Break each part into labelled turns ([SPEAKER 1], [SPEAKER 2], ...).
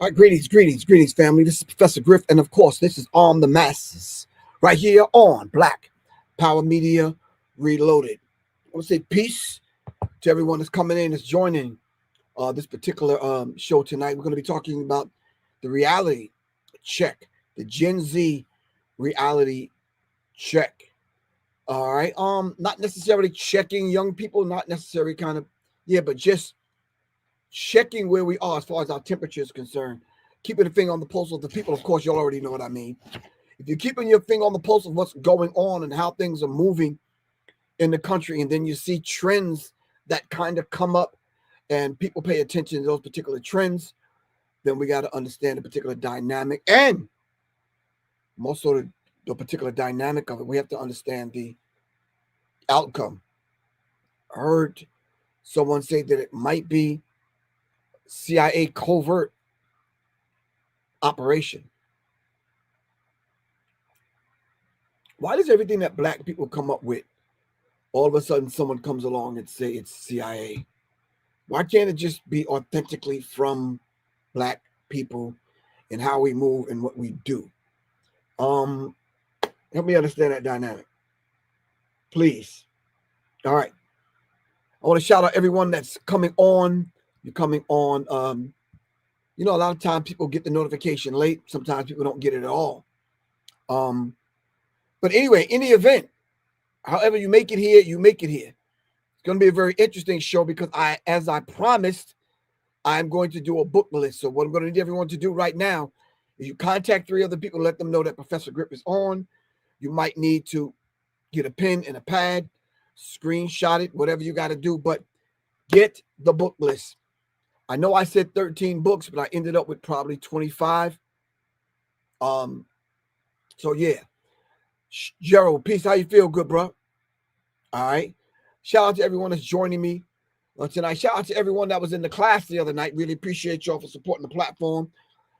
[SPEAKER 1] All right, greetings, family. This is Professor Griff, and of course, this is On the Masses, right here on Black Power Media Reloaded. I want to say peace to everyone that's coming in, that's joining this particular show tonight. We're going to be talking about the reality check, the Gen Z reality check. All right, not necessarily checking young people, not necessarily but just checking where we are as far as our temperature is concerned, keeping a finger on the pulse of the people. Of course, you already know what I mean. If you're keeping your finger on the pulse of what's going on and how things are moving in the country, and then you see trends that kind of come up and people pay attention to those particular trends, then we got to understand the particular dynamic, and more so the particular dynamic of it. We have to understand the outcome. I heard someone say that it might be CIA covert operation. Why does everything that black people come up with, all of a sudden someone comes along and say it's CIA? Why can't it just be authentically from black people and how we move and what we do? Help me understand that dynamic, please. All right. I want to shout out everyone that's coming on. You're coming on. A lot of times people get the notification late. Sometimes people don't get it at all. But anyway, in the event, however you make it here, you make it here. It's going to be a very interesting show because as I promised, I'm going to do a book list. So what I'm going to need everyone to do right now is you contact 3 other people, let them know that Professor Griff is on. You might need to get a pen and a pad, screenshot it, whatever you got to do, but get the book list. I know I said 13 books, but I ended up with probably 25. So yeah. Gerald, peace. How you feel? Good, bro? All right. Shout out to everyone that's joining me tonight. Shout out to everyone that was in the class the other night. Really appreciate y'all for supporting the platform.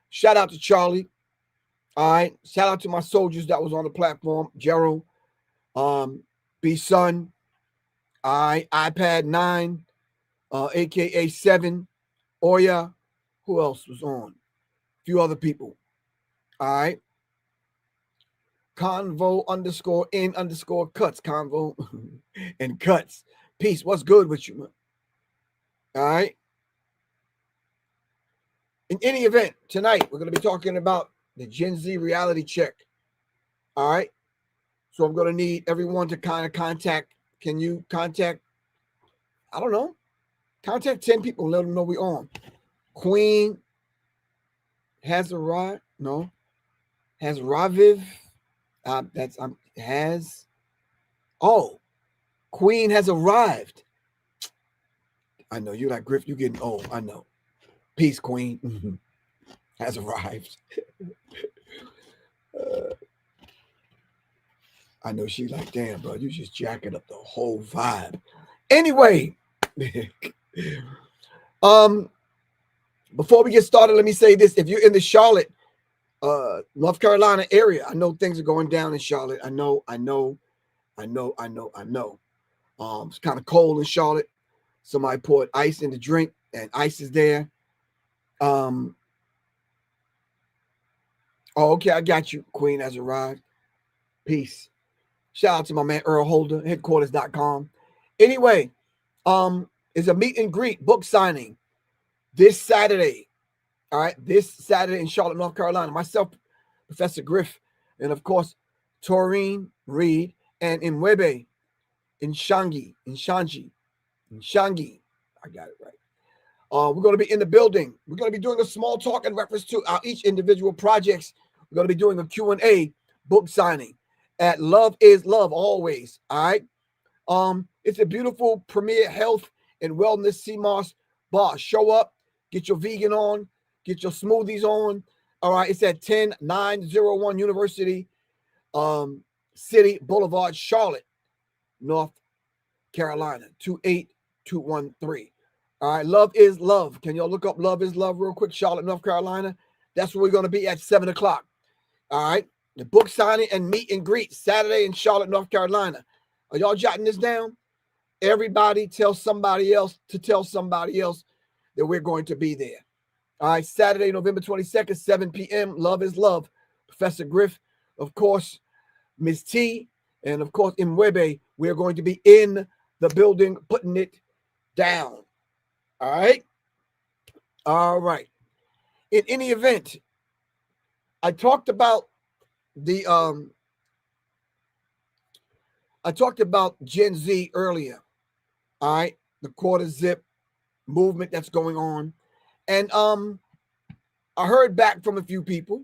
[SPEAKER 1] Shout out to Charlie. All right. Shout out to my soldiers that was on the platform. Gerald, B-Sun, all right, iPad 9, aka 7, Oya. Who else was on? A few other people. All right. Convo_in_cuts. Convo and cuts. Peace. What's good with you, man? All right. In any event, tonight we're going to be talking about the Gen Z reality check. All right. So I'm going to need everyone to kind of contact. Can you contact? I don't know. Contact 10 people and let them know we're on. Queen has arrived. No. Has Raviv. Queen has arrived. I know you're like, Griff, you getting old. I know. Peace, Queen. Has arrived. I know she's like, damn, bro, you just jacking up the whole vibe. Anyway, before we get started, let me say this. If you're in the Charlotte, North Carolina area, I know things are going down in Charlotte. I know. It's kind of cold in Charlotte. Somebody poured ice in the drink, and ice is there. Okay, I got you. Queen has arrived. Peace. Shout out to my man Earl Holder, headquarters.com. Anyway, it's a meet and greet book signing this Saturday. All right, this Saturday in Charlotte, North Carolina. Myself, Professor Griff, and of course, Taurine Reed and Mwebe Shangi. I got it right. We're going to be in the building. We're going to be doing a small talk in reference to our each individual projects. We're going to be doing a Q&A book signing at Love is Love always. All right. It's a beautiful premier health and wellness CMOS bar. Show up, get your vegan on, get your smoothies on. All right. It's at 10901 University City Boulevard, Charlotte, North Carolina, 28213. All right. Love is Love. Can y'all look up Love is Love real quick? Charlotte, North Carolina. That's where we're going to be at 7 o'clock. All right. The book signing and meet and greet Saturday in Charlotte, North Carolina. Are y'all jotting this down? Everybody tell somebody else to tell somebody else that we're going to be there. All right, Saturday, November 22nd, 7 p.m. Love is Love. Professor Griff, of course, Ms. T, and of course, Imwebe. We're going to be in the building putting it down. All right? All right. In any event, I talked about the Gen Z earlier. All right, the quarter zip movement that's going on. And I heard back from a few people,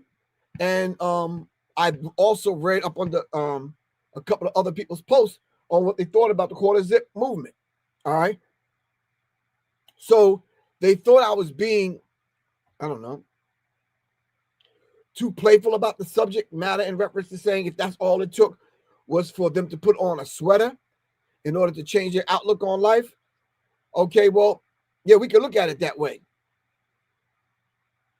[SPEAKER 1] and I've also read up on the a couple of other people's posts on what they thought about the quarter zip movement. All right. So they thought I was being, I don't know, too playful about the subject matter in reference to saying if that's all it took was for them to put on a sweater in order to change their outlook on life. Okay, well, yeah, we can look at it that way.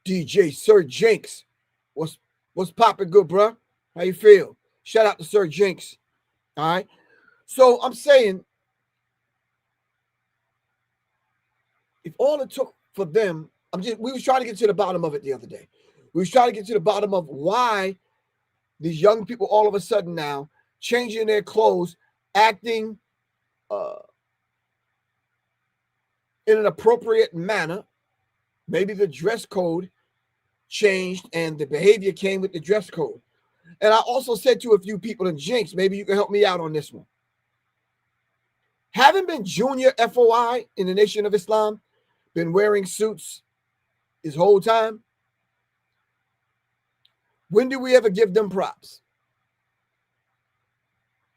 [SPEAKER 1] DJ Sir Jinx, what's popping good, bro? How you feel? Shout out to Sir Jinx. All right. So I'm saying, if all it took for them, we was trying to get to the bottom of it the other day. We was trying to get to the bottom of why these young people all of a sudden now changing their clothes, acting in an appropriate manner. Maybe the dress code changed and the behavior came with the dress code. And I also said to a few people in Jinx, maybe you can help me out on this one. Having been junior FOI in the Nation of Islam, been wearing suits his whole time, when do we ever give them props?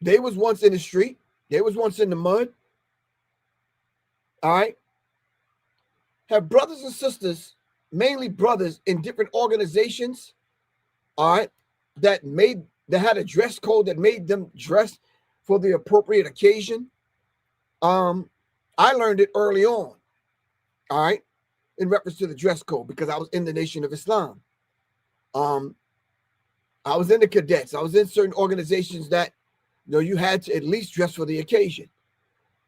[SPEAKER 1] They was once in the street. They was once in the mud. All right. Have brothers and sisters, mainly brothers in different organizations, all right, that had a dress code that made them dress for the appropriate occasion. I learned it early on, all right, in reference to the dress code because I was in the Nation of Islam. I was in the cadets. I was in certain organizations that, you know, you had to at least dress for the occasion,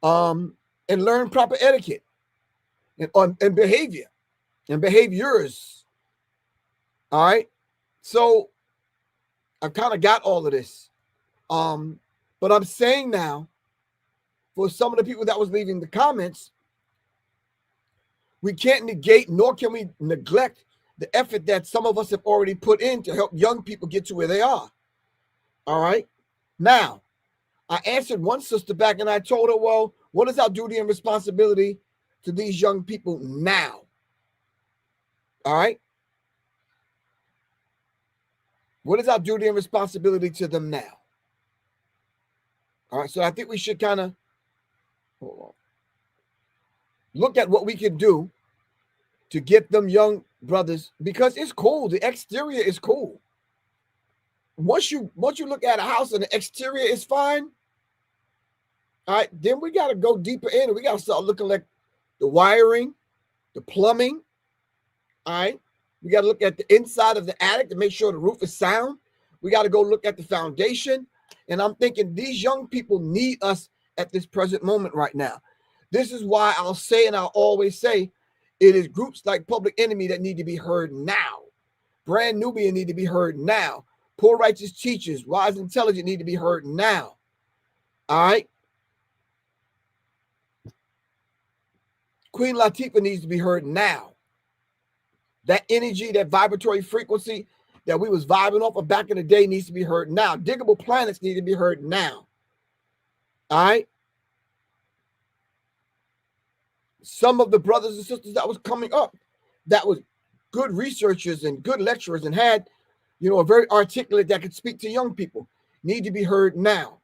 [SPEAKER 1] and learn proper etiquette and behavior and behaviors. All right. So I've kind of got all of this. But I'm saying now, for some of the people that was leaving the comments, we can't negate nor can we neglect the effort that some of us have already put in to help young people get to where they are. All right. Now, I answered one sister back and I told her, well, what is our duty and responsibility to these young people now? All right. What is our duty and responsibility to them now? All right. So I think we should kind of look at what we can do to get them young brothers, because it's cool. The exterior is cool. Once you look at a house and the exterior is fine, all right, then we got to go deeper in and we got to start looking like the wiring, the plumbing. All right. We got to look at the inside of the attic to make sure the roof is sound. We got to go look at the foundation. And I'm thinking these young people need us at this present moment right now. This is why I'll say, and I'll always say, it is groups like Public Enemy that need to be heard now. Brand Nubian need to be heard now. Poor Righteous Teachers, Wise Intelligent need to be heard now. All right. Queen Latifah needs to be heard now. That energy, that vibratory frequency that we was vibing off of back in the day needs to be heard now. Diggable Planets need to be heard now. All right. Some of the brothers and sisters that was coming up, that was good researchers and good lecturers and had, you know, a very articulate that could speak to young people, need to be heard now.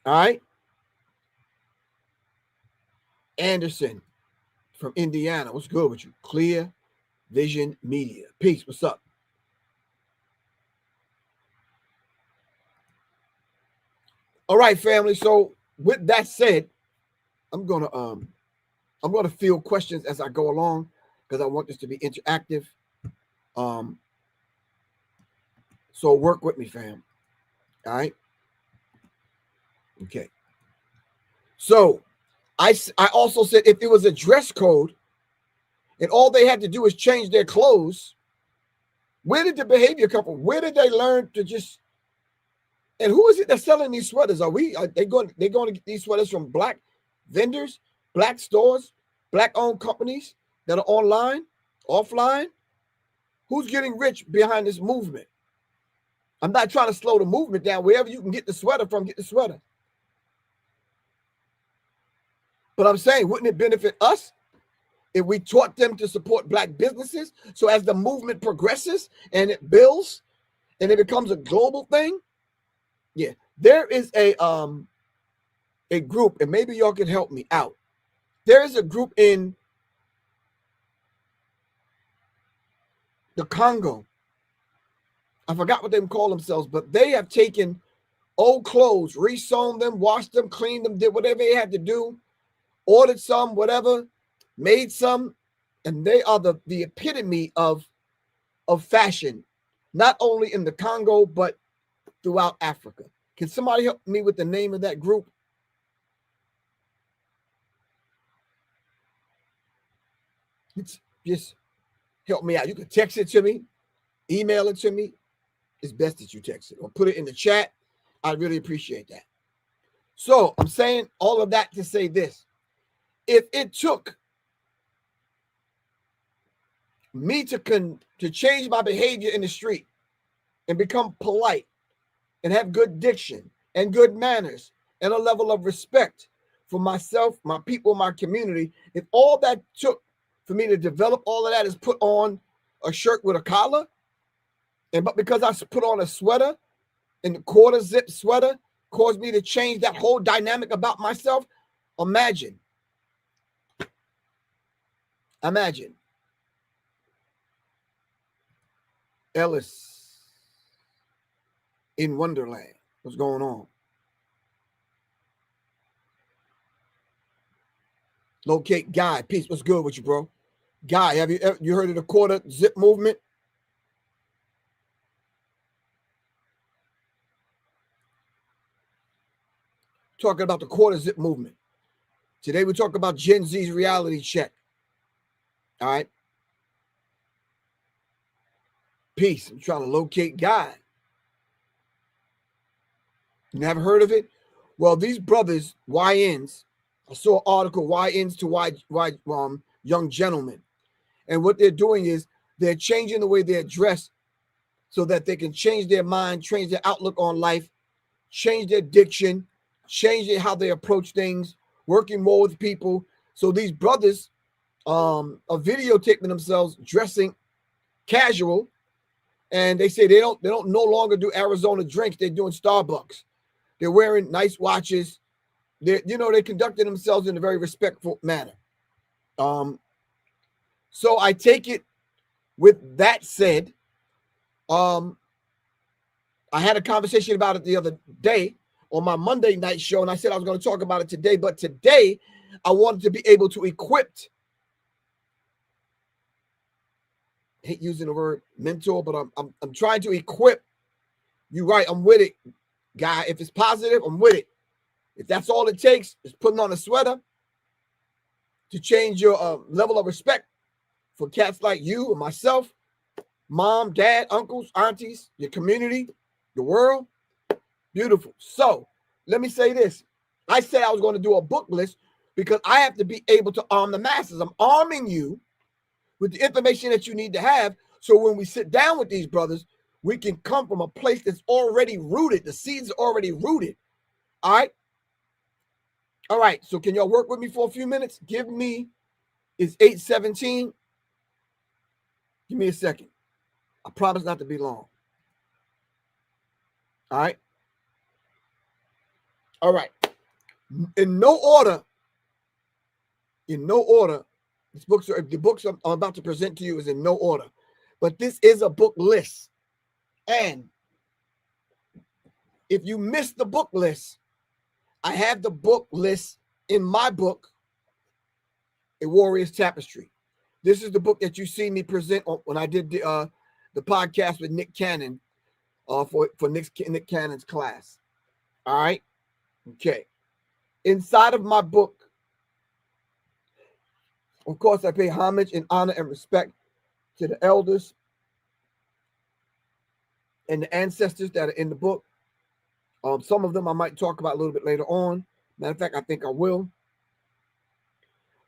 [SPEAKER 1] All right. Anderson from Indiana. What's good with you? Clear Vision Media. Peace. What's up? All right, family. So with that said, I'm gonna field questions as I go along because I want this to be interactive. So work with me, fam. All right. Okay. So I also said if it was a dress code, and all they had to do is change their clothes. Where did the behavior come from? Where did they learn to just? And who is it that's selling these sweaters? Are they going to get these sweaters from black vendors, black stores, black-owned companies that are online, offline? Who's getting rich behind this movement? I'm not trying to slow the movement down. Wherever you can get the sweater from, get the sweater. But I'm saying, wouldn't it benefit us if we taught them to support black businesses? So as the movement progresses and it builds and it becomes a global thing, yeah, there is a group, and maybe y'all can help me out. There is a group in the Congo. I forgot what they call themselves, but they have taken old clothes, resewn them, washed them, cleaned them, did whatever they had to do, ordered some, whatever, made some, and they are the epitome of fashion, not only in the Congo, but throughout Africa. Can somebody help me with the name of that group? Just help me out. You can text it to me, email it to me. It's best that you text it or put it in the chat. I really appreciate that. So I'm saying all of that to say this. If it took me to change my behavior in the street and become polite and have good diction and good manners and a level of respect for myself, my people, my community, if all that took for me to develop all of that is put on a shirt with a collar, but because I put on a sweater and the quarter zip sweater caused me to change that whole dynamic about myself, imagine Ellis in Wonderland. What's going on? Locate Guy. Peace. What's good with you, bro? Guy, have you heard of the quarter zip movement? Talking about the quarter zip movement. Today we talk about Gen Z's reality check. All right. Peace. I'm trying to locate Guy. You never heard of it? Well, these brothers, YNs, I saw an article, YNs to young gentlemen. And what they're doing is they're changing the way they're dressed so that they can change their mind, change their outlook on life, change their diction, change how they approach things, working more with people. So these brothers are videotaping themselves dressing casual, and they say they don't no longer do Arizona drinks. They're doing Starbucks. They're wearing nice watches. They're conducting themselves in a very respectful manner. So I take it with that said, I had a conversation about it the other day on my Monday night show, and I said I was going to talk about it today, but today I wanted to be able to equip, I hate using the word mentor, but I'm trying to equip you. Right, I'm with it, Guy. If it's positive, I'm with it. If that's all it takes is putting on a sweater to change your level of respect for cats like you and myself, mom, dad, uncles, aunties, your community, the world. Beautiful. So let me say this. I said I was going to do a book list because I have to be able to arm the masses. I'm arming you with the information that you need to have. So when we sit down with these brothers, we can come from a place that's already rooted. The seeds are already rooted. All right. All right. So can y'all work with me for a few minutes? Give me, it's 8:17. Give me a second. I promise not to be long. All right. All right. In no order, the books I'm about to present to you is in no order, but this is a book list. And if you miss the book list, I have the book list in my book, A Warrior's Tapestry. This is the book that you see me present when I did the podcast with Nick Cannon for Nick Cannon's class. All right. Okay. Inside of my book, Of course, I pay homage and honor and respect to the elders and the ancestors that are in the book. Some of them I might talk about a little bit later on. Matter of fact, I think I will.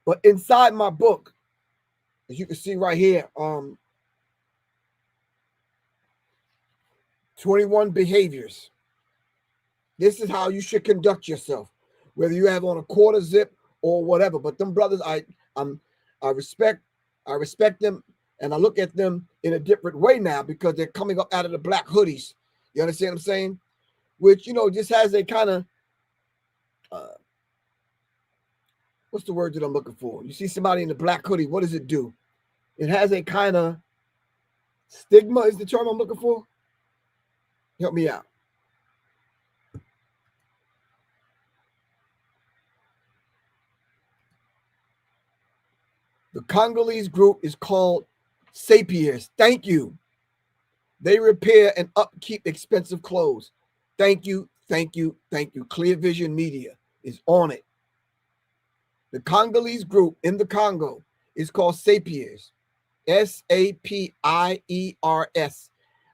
[SPEAKER 1] But inside my book, as you can see right here, 21 behaviors. This is how you should conduct yourself, whether you have on a quarter zip or whatever. But them brothers, I respect them, and I look at them in a different way now because they're coming up out of the black hoodies. You understand what I'm saying? Which, you know, just has a kind of what's the word that I'm looking for? You see somebody in the black hoodie, what does it do? It has a kind of stigma is the term I'm looking for. Help me out. The Congolese group is called Sapiers. Thank you. They repair and upkeep expensive clothes. Thank you, thank you, thank you. Clear Vision Media is on it. The Congolese group in the Congo is called Sapiers. Sapiers.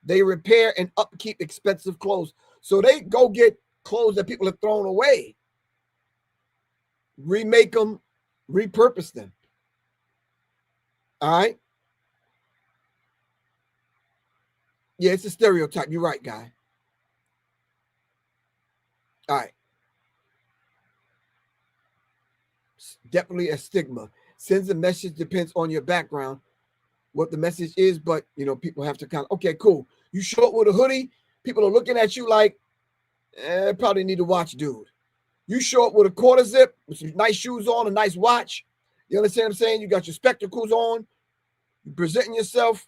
[SPEAKER 1] They repair and upkeep expensive clothes. So they go get clothes that people have thrown away, remake them, repurpose them. All right. Yeah, it's a stereotype. You're right, guy. All right. Definitely a stigma. Sends a message, depends on your background, what the message is, but, you know, people have to kind of, okay, cool. You show up with a hoodie, people are looking at you like, probably need to watch, dude. You show up with a quarter zip, with some nice shoes on, a nice watch. You understand what I'm saying? You got your spectacles on, you're presenting yourself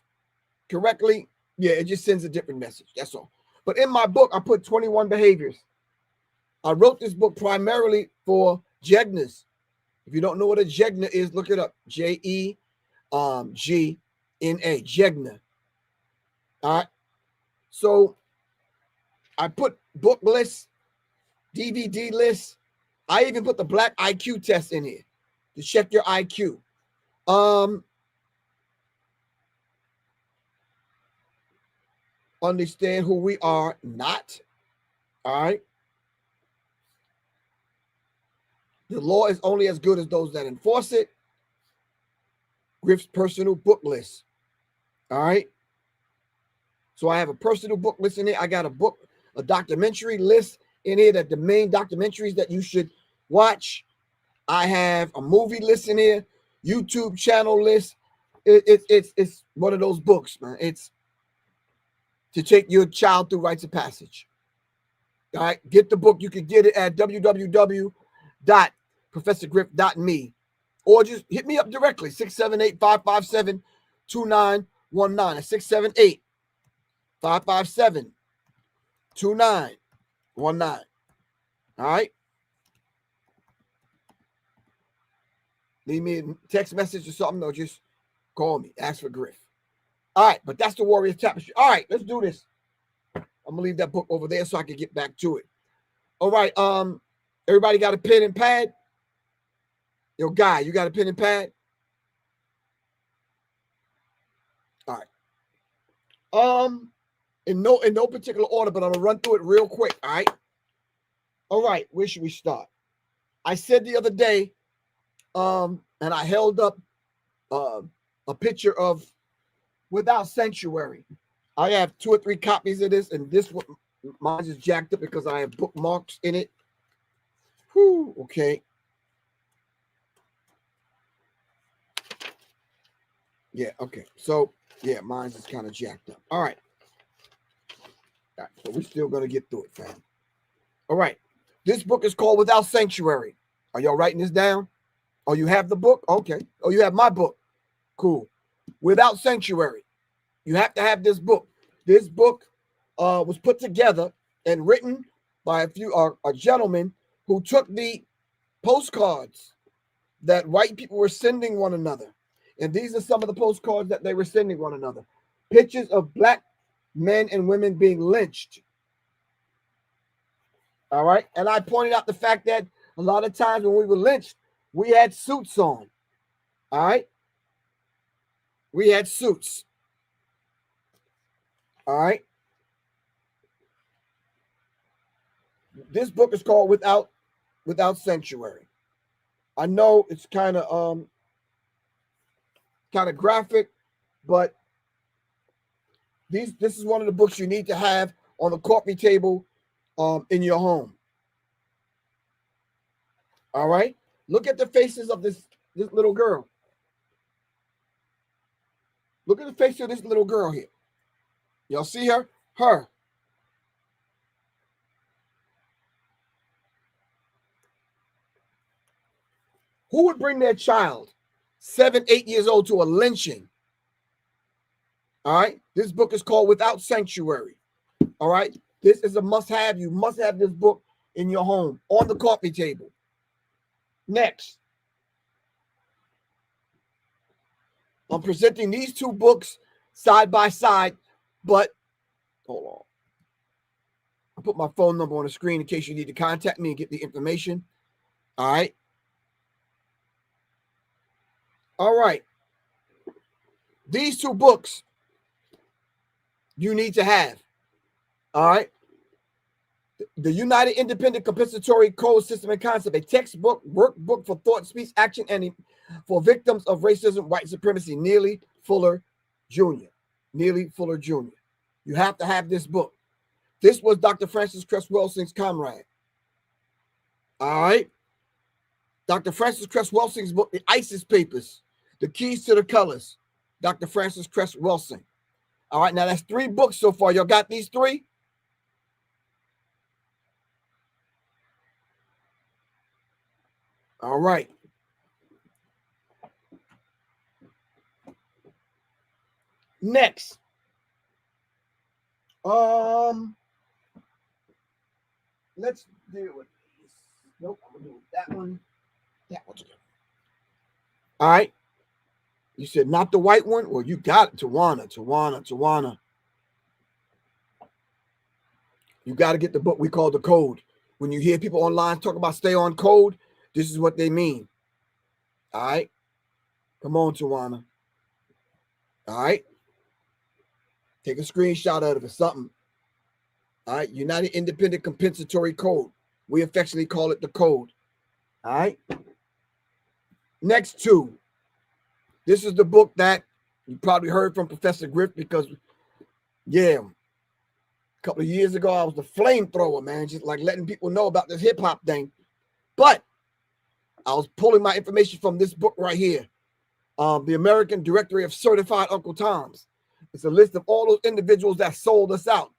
[SPEAKER 1] correctly. Yeah, it just sends a different message. That's all. But in my book, I put 21 behaviors. I wrote this book primarily for Jegnas. If you don't know what a Jegna is, look it up. Jegna. Jegna. All right. So I put book lists, DVD lists. I even put the black IQ test in here to check your IQ. Understand who we are not. All right. The law is only as good as those that enforce it. Griff's personal book list. All right. So I have a personal book list in here. I got a documentary list in here that the main documentaries that you should watch. I have a movie list in here, YouTube channel list. It's one of those books, man. It's to take your child through rites of passage. All right. Get the book. You can get it at www.professorgriff.me. Or just hit me up directly, 678-557-2919. 678-557-2919. All right. Leave me a text message or something, or just call me. Ask for Griff. All right, but that's the Warrior Tapestry. All right, let's do this. I'm gonna leave that book over there so I can get back to it. All right. Everybody got a pen and pad? Yo, Guy, you got a pen and pad? All right. In no particular order, but I'm gonna run through it real quick. All right. All right. Where should we start? I said the other day, and I held up a picture of Without Sanctuary. I have 2 or 3 copies of this, and this one, mine is jacked up because I have bookmarks in it. Whew, okay. Yeah, okay. So, yeah, mine's is kind of jacked up. All right. All right, so we're still going to get through it, fam. All right. This book is called Without Sanctuary. Are y'all writing this down? Oh, you have the book? Okay. Oh, you have my book. Cool. Without Sanctuary. You have to have this book. This book was put together and written by a gentleman who took the postcards that white people were sending one another. And these are some of the postcards that they were sending one another. Pictures of black men and women being lynched. All right. And I pointed out the fact that a lot of times when we were lynched, we had suits on. All right. We had Suits. All right. This book is called Without Sanctuary. I know it's kind of graphic, but this is one of the books you need to have on the coffee table in your home. All right. Look at the faces of this little girl. Look at the face of this little girl here. Y'all see her? Her. Who would bring their child, 7, 8 years old, to a lynching? All right. This book is called Without Sanctuary. All right. This is a must-have. You must have this book in your home on the coffee table. Next, I'm presenting these two books side by side, but hold on. I'll put my phone number on the screen in case you need to contact me and get the information. All right. All right. These two books you need to have. All right. The United Independent Compensatory Code System and Concept, a textbook, workbook for thought, speech, action, and for victims of racism, white supremacy. Neely Fuller Jr. Neely Fuller Jr. You have to have this book. This was Dr. Francis Cress Welsing's comrade. All right. Dr. Francis Cress Welsing's book, The ISIS Papers, The Keys to the Colors. Dr. Francis Cress Welsing. All right. Now that's 3 books so far. Y'all got these 3? All right. Next. Let's deal with this. Nope, I'm gonna do that one. That one's good. All right. You said not the white one? Well, you got it. Tawana. You got to get the book we call The Code. When you hear people online talk about stay on code, this is what they mean. All right. Come on, Tawana. All right. Take a screenshot of it, something. All right. United Independent Compensatory Code. We affectionately call it The Code. All right. Next 2. This is the book that you probably heard from Professor Griff because, yeah, a couple of years ago, I was the flamethrower, man, just like letting people know about this hip hop thing. But I was pulling my information from this book right here, the American Directory of Certified Uncle Toms. It's a list of all those individuals that sold us out,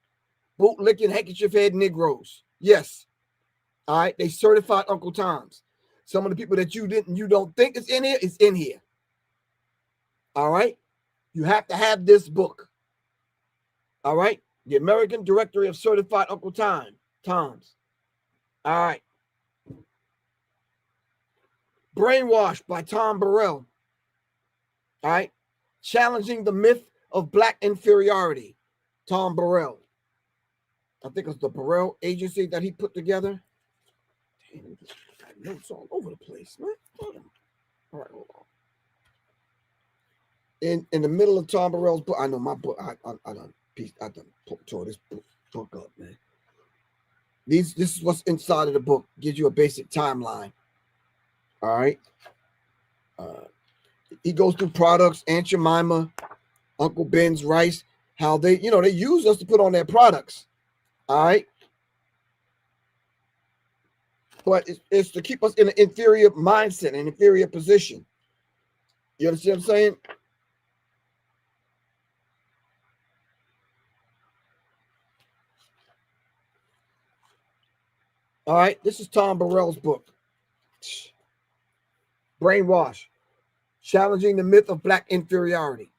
[SPEAKER 1] bootlicking, handkerchief head Negroes. Yes, all right, they certified Uncle Toms. Some of the people that you don't think is in here is in here. All right, you have to have this book. All right, the American Directory of Certified Uncle Toms. All right. Brainwashed by Tom Burrell. All right. Challenging the myth of black inferiority. Tom Burrell. I think it's the Burrell Agency that he put together. Damn, got notes all over the place, man. All right, hold on. In the middle of Tom Burrell's book, I know my book. I done tore this book up, man. This is what's inside of the book. Gives you a basic timeline. All right. He goes through products, Aunt Jemima, Uncle Ben's rice, how they use us to put on their products. All right. But it's to keep us in an inferior mindset, an inferior position. You understand what I'm saying? All right. This is Tom Burrell's book. Brainwash. Challenging the myth of black inferiority.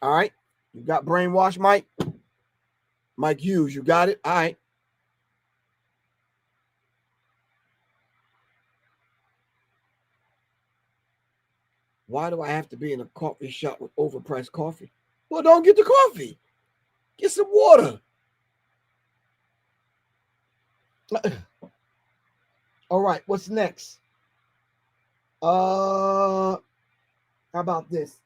[SPEAKER 1] All right. You got Brainwash, Mike? Mike Hughes, you got it? All right. Why do I have to be in a coffee shop with overpriced coffee? Well, don't get the coffee. Get some water. All right, what's next? How about this?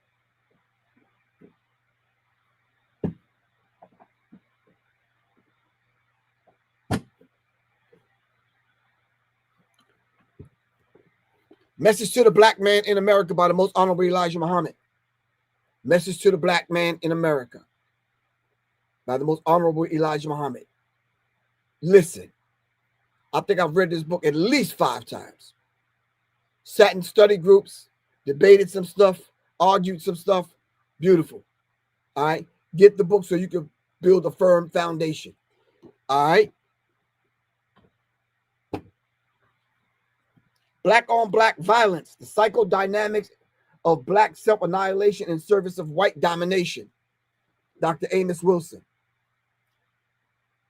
[SPEAKER 1] Message to the Black Man in America by the Most Honorable Elijah Muhammad. Message to the Black Man in America by the Most Honorable Elijah Muhammad. Listen, I think I've read this book at least 5 times. Sat in study groups, debated some stuff, argued some stuff. Beautiful. All right. Get the book so you can build a firm foundation. All right. Black on Black violence, the psychodynamics of Black self-annihilation in service of white domination. Dr. Amos Wilson.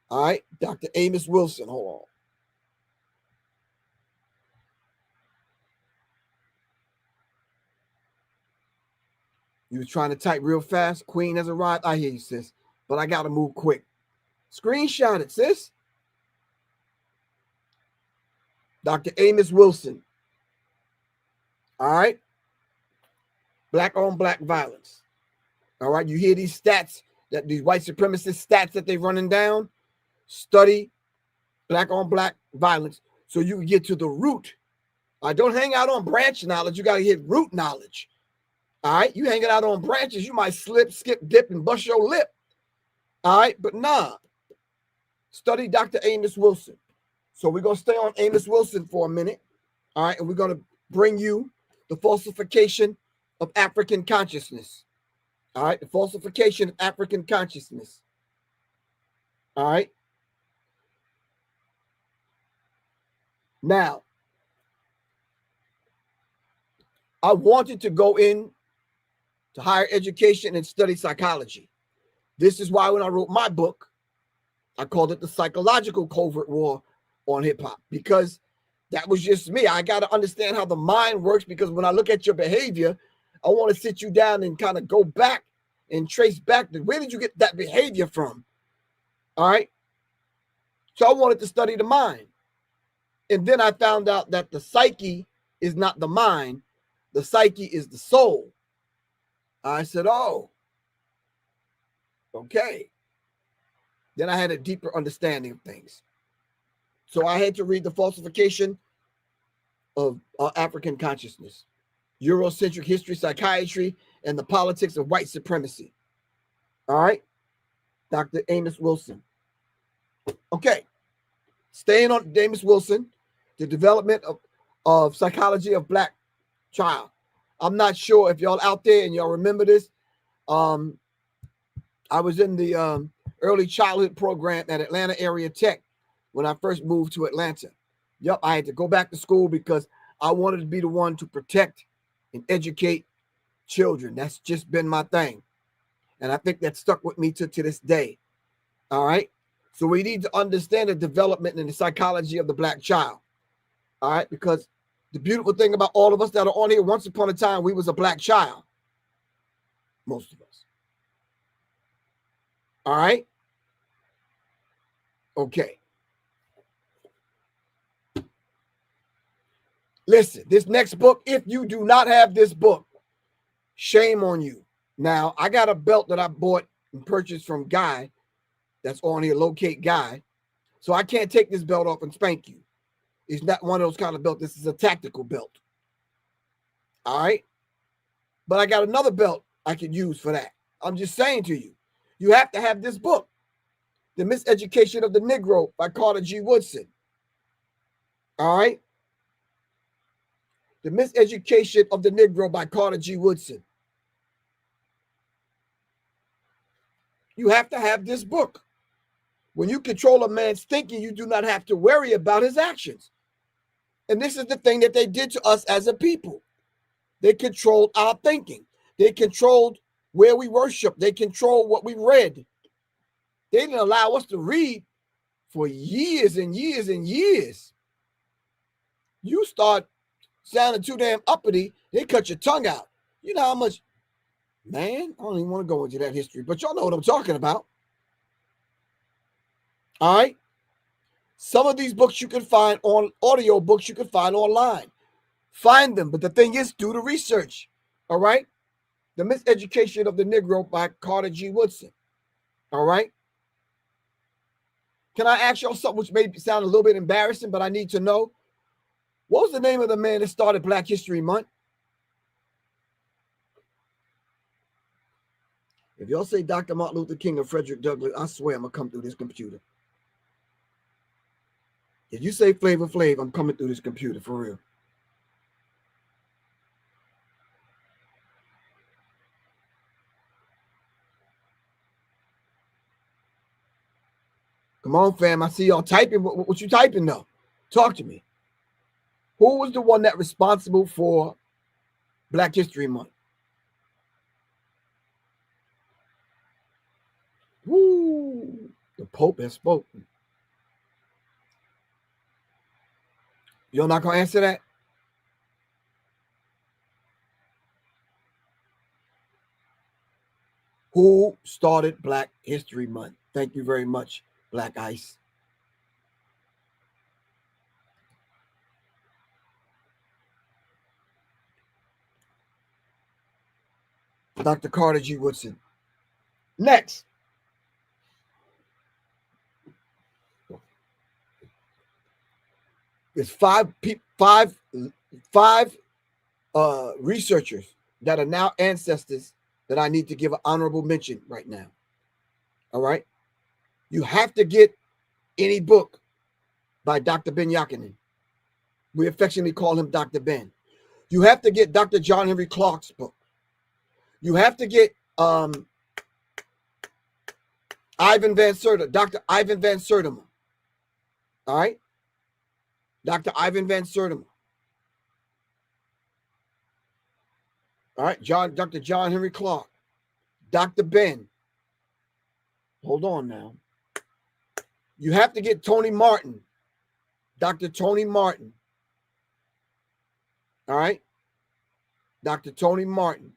[SPEAKER 1] All right. Dr. Amos Wilson. Hold on. You was trying to type real fast. Queen has arrived. I hear you, sis. But I got to move quick. Screenshot it, sis. Dr. Amos Wilson. All right. Black on Black violence. All right. You hear these stats, that these white supremacist stats that they're running down? Study Black on Black violence so you can get to the root. All right. Don't hang out on branch knowledge. You got to hit root knowledge. All right, you hanging out on branches, you might slip, skip, dip, and bust your lip. All right, but nah. Study Dr. Amos Wilson. So we're going to stay on Amos Wilson for a minute. All right, and we're going to bring you the falsification of African consciousness. All right, the falsification of African consciousness. All right. Now, I wanted to go in to higher education and study psychology. This is why when I wrote my book, I called it The Psychological Covert War on Hip Hop, because that was just me. I got to understand how the mind works, because when I look at your behavior, I want to sit you down and kind of go back and trace back to where did you get that behavior from? All right. So I wanted to study the mind. And then I found out that the psyche is not the mind. The psyche is the soul. I said, oh, okay. Then I had a deeper understanding of things. So I had to read The Falsification of African Consciousness, Eurocentric History, Psychiatry, and the Politics of White Supremacy. All right. Dr. Amos Wilson. Okay. Staying on Amos Wilson, the development of psychology of Black child. I'm not sure if y'all out there and y'all remember this. I was in the early childhood program at Atlanta Area Tech when I first moved to Atlanta. Yep, I had to go back to school because I wanted to be the one to protect and educate children. That's just been my thing. And I think that stuck with me to this day. All right. So we need to understand the development and the psychology of the Black child. All right. Because the beautiful thing about all of us that are on here, once upon a time, we was a Black child. Most of us. All right. Okay. Listen, this next book, if you do not have this book, shame on you. Now, I got a belt that I bought and purchased from Guy that's on here, Locate Guy. So I can't take this belt off and spank you. It's not one of those kind of belts. This is a tactical belt. All right. But I got another belt I could use for that. I'm just saying to you, you have to have this book, The Miseducation of the Negro by Carter G. Woodson. All right. The Miseducation of the Negro by Carter G. Woodson. You have to have this book. When you control a man's thinking, you do not have to worry about his actions. And this is the thing that they did to us as a people. They controlled our thinking. They controlled where we worship. They controlled what we read. They didn't allow us to read for years and years and years. You start sounding too damn uppity, they cut your tongue out. You know how much, man, I don't even want to go into that history, but y'all know what I'm talking about. All right. Some of these books you can find on audio books, you can find online. Find them. But the thing is, do the research. All right. The Miseducation of the Negro by Carter G. Woodson. All right. Can I ask y'all something which may sound a little bit embarrassing, but I need to know? What was the name of the man that started Black History Month? If y'all say Dr. Martin Luther King or Frederick Douglass, I swear I'm going to come through this computer. If you say Flavor Flav, I'm coming through this computer for real. Come on, fam. I see y'all typing. What you typing, though? Talk to me. Who was the one that responsible for Black History Month? Woo! The Pope has spoken. You're not going to answer that? Who started Black History Month? Thank you very much, Black Ice. Dr. Carter G. Woodson. Next. There's five researchers that are now ancestors that I need to give an honorable mention right now. All right. You have to get any book by Dr. Ben Yakinen. We affectionately call him Dr. Ben. You have to get Dr. John Henry Clark's book. You have to get Ivan Van Sertima, Dr. Ivan Van Sertima. All right. Dr. Ivan Van Sertima. All right. Dr. John Henry Clark. Dr. Ben. Hold on now. You have to get Tony Martin. Dr. Tony Martin. All right. Dr. Tony Martin.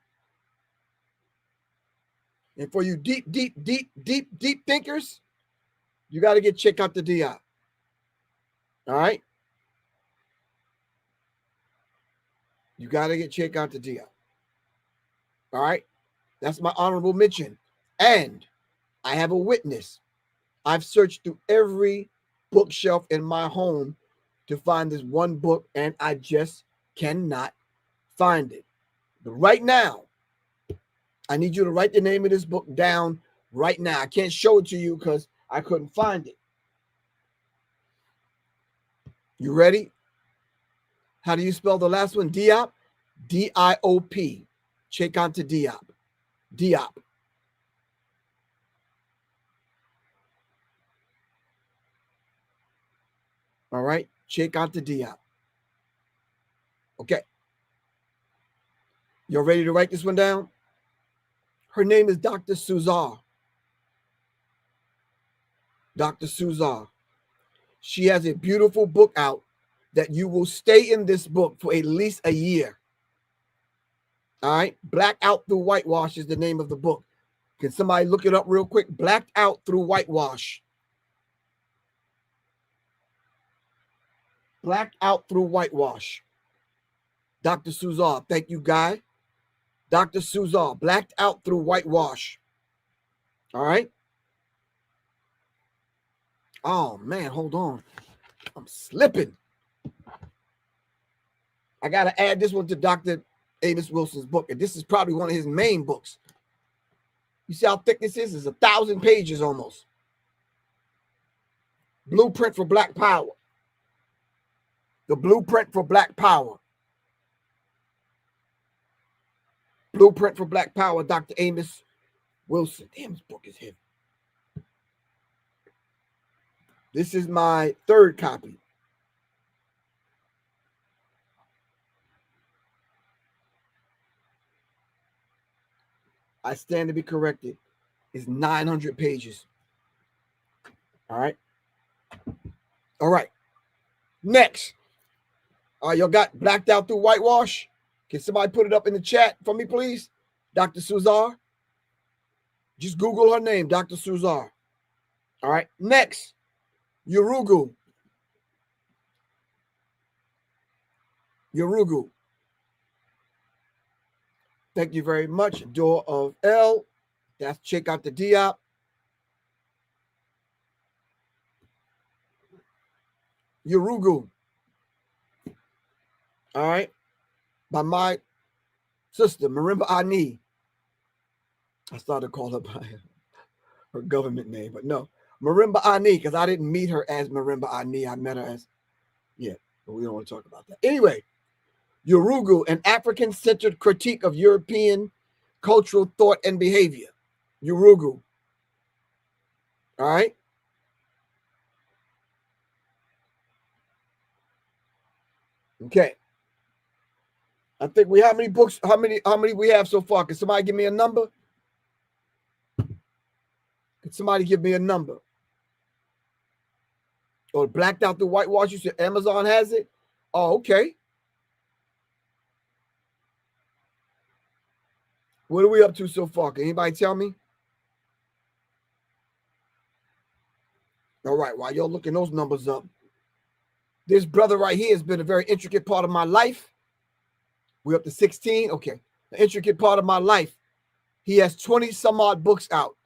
[SPEAKER 1] And for you deep thinkers, you got to check out the Diop. All right. You got to check out the Diop. All right. That's my honorable mention. And I have a witness. I've searched through every bookshelf in my home to find this one book, and I just cannot find it. But right now, I need you to write the name of this book down right now. I can't show it to you because I couldn't find it. You ready? How do you spell the last one? Diop? D-I-O-P. Check on to Diop. Diop. All right. Check out the Diop. Okay. You're ready to write this one down? Her name is Dr. Suzar. Dr. Suzar. She has a beautiful book out that you will stay in this book for at least a year. All right. Black Out Through Whitewash is the name of the book. Can somebody look it up real quick? Blacked Out Through Whitewash. Blacked Out Through Whitewash. Dr. Suzar. Thank you, Guy. Dr. Suzar. Blacked Out Through Whitewash. All right. Oh, man. Hold on. I'm slipping. I got to add this one to Dr. Amos Wilson's book. And this is probably one of his main books. You see how thick this is? It's 1,000 pages almost. Blueprint for Black Power. The Blueprint for Black Power. Blueprint for Black Power, Dr. Amos Wilson. Damn, this book is heavy. This is my third copy. I stand to be corrected. It's 900 pages. All right. All right. Next. Y'all got Blacked Out Through Whitewash? Can somebody put it up in the chat for me, please? Dr. Suzar. Just Google her name, Dr. Suzar. All right. Next. Yurugu. Yurugu. Thank you very much. Door of L. That's check out the Diop. Urugu. All right. By my sister, Marimba Ani. I started to call her by her government name, but no. Marimba Ani, because I didn't meet her as Marimba Ani. I met her as, yeah, but we don't want to talk about that. Anyway, Urugu, an African-centered critique of European cultural thought and behavior. Urugu. All right. Okay. I think we, how many books, how many we have so far? Can somebody give me a number? Can somebody give me a number? Or blacked out the whitewash, you said Amazon has it? Oh, okay. What are we up to so far? Can anybody tell me? All right, while y'all looking those numbers up, this brother right here has been a very intricate part of my life. We're up to 16. Okay. An intricate part of my life. He has 20 some odd books out.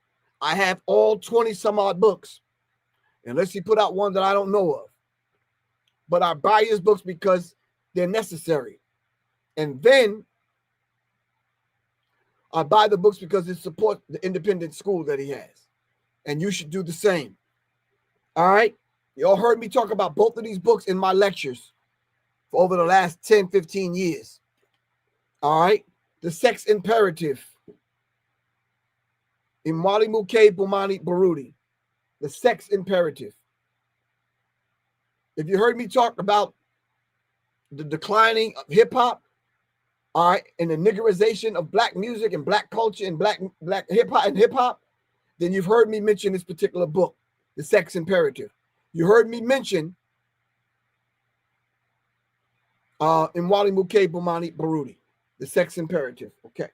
[SPEAKER 1] I have all 20 some odd books. Unless he put out one that I don't know of. But I buy his books because they're necessary. And then I buy the books because it supports the independent school that he has. And you should do the same. All right? Y'all heard me talk about both of these books in my lectures for over the last 10, 15 years. All right? The Sex Imperative. Imwali Muke Bumani Baruti. The Sex Imperative. If you heard me talk about the declining of hip-hop, all right, and the niggerization of black music and black culture and black hip-hop, then you've heard me mention this particular book, The Sex Imperative. You heard me mention Imwali Muke Bumani Baruti, The Sex Imperative. Okay.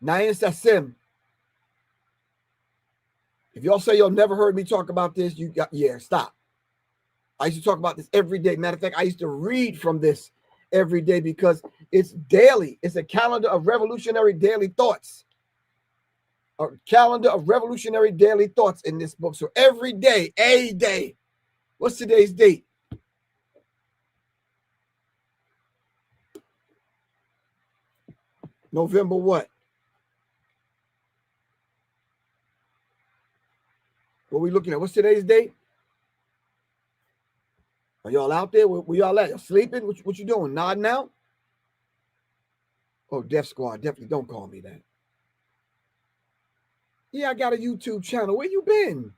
[SPEAKER 1] Nayan Sassim. If y'all say y'all never heard me talk about this, you got, yeah, stop. I used to talk about this every day. Matter of fact, I used to read from this every day because it's daily. It's a calendar of revolutionary daily thoughts. A calendar of revolutionary daily thoughts in this book. So every day, a day. What's today's date? November what? What are we looking at? What's today's date? Are y'all out there? Where y'all at? Y'all sleeping? What you doing? Nodding out? Oh, Death Squad. Definitely don't call me that. Yeah, I got a YouTube channel. Where you been?